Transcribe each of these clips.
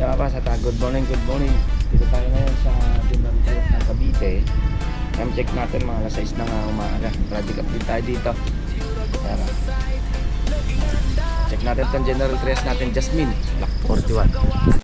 Kaya pa sa good morning, good morning. Dito tayo ngayon sa Dinampios ng Cavite. Time check natin mga alas 6 na nga umaga. Project update tayo dito. Kaya check natin itong general dress natin, Jasmine, Block 41.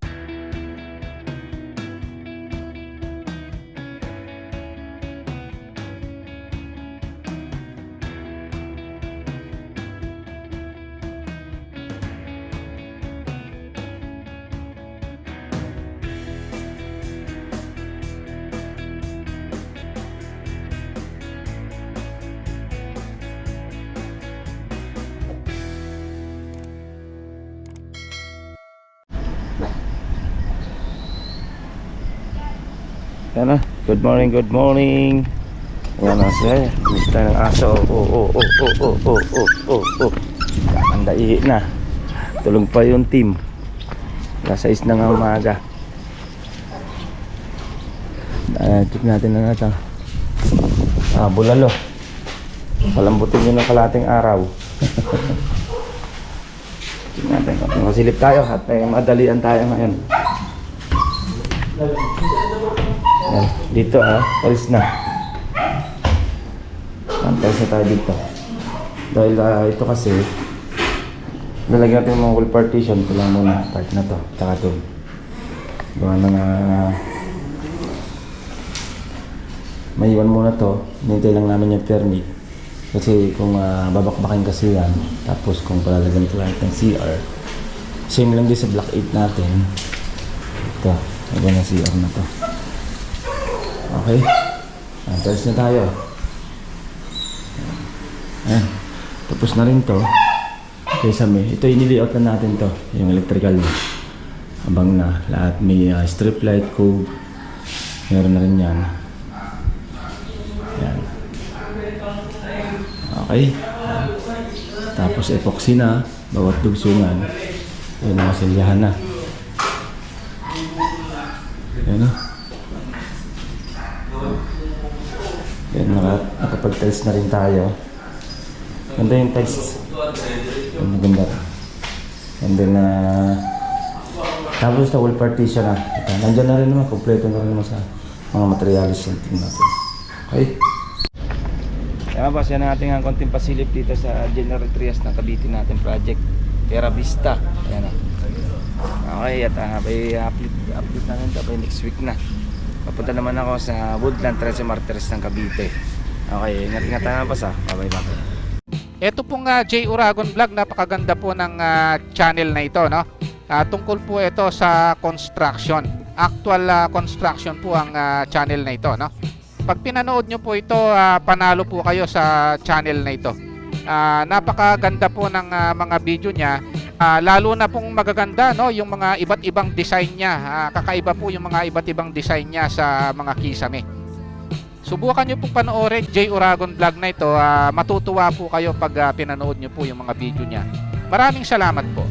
Yan na, good morning, good morning. Yan na siya, gusto ng aso. Ang daihi na. Tulog pa yung team. Alas 6 na nga umaga. Check natin na natin. Bulalo. Palambutin yun ng kalating araw. Check natin. Masilip tayo at may madalian tayo ngayon. Yan, dito palis na. Palis na tayo dito. Dahil ito kasi lalagyan natin yung mga wall partition. Ito lang muna, part na to, tsaka to. Gawa na nga may iwan muna to. Hinintay lang namin yung permit. Kasi kung babakbakin kasi yan, tapos kung palalagyan ito lang ng CR, same lang din sa block 8 natin. Ito, lagyan ng CR na to. Okay, talis na tayo. Ayan, tapos na rin to. Kaysa ito inili-out na natin to, yung electrical. Abang na, lahat may strip light, cove. Meron na rin yan. Ayan. Okay. Ayan. Tapos epoxy na, bawat dugsungan. Ayan, masilyahan na. Ayan na. Ayan, nakapag-tiles na rin tayo. Ganda yung tiles. Ganda. And then, tapos na wall partition na. Nandiyan na rin naman, kompleto na rin naman sa mga materialis yung team natin. Okay? Kaya ba, siya na ating ang konting pasilip dito sa General Trias ng Cavite natin project. Terra Vista. Ayan na. Okay, at update natin ito by next week na. Papunta naman ako sa Woodland 13 Martires ng Cavite. Okay, ingat-ingat tayo pa sa. Bye-bye. Ito pong J. Uragon Vlog, napakaganda po ng channel na ito, no? Tungkol po ito sa construction. Actual construction po ang channel na ito, no? Pag pinanood nyo po ito, panalo po kayo sa channel na ito. Napakaganda po ng mga video niya. Lalo na pong magaganda, no, yung mga iba't ibang design niya. Kakaiba po yung mga iba't ibang design niya sa mga kisame. Subukan nyo pong panoorin J. Uragon Vlog na ito. Matutuwa po kayo pag pinanood nyo po yung mga video niya. Maraming salamat po.